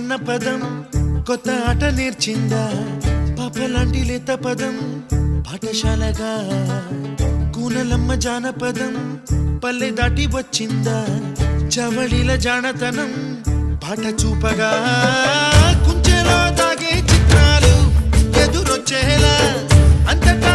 అన్న పదం కొత్త ఆట నేర్చిందా పాపలాంటి లేత పదం పాఠశాలగా కూనలమ్మ జానపదం పల్లె దాటి వచ్చిందా చవళిల జానతనం పాట చూపగా కుంచెలో దాగే చిత్రాలు ఎదురొచ్చేలా అంతటా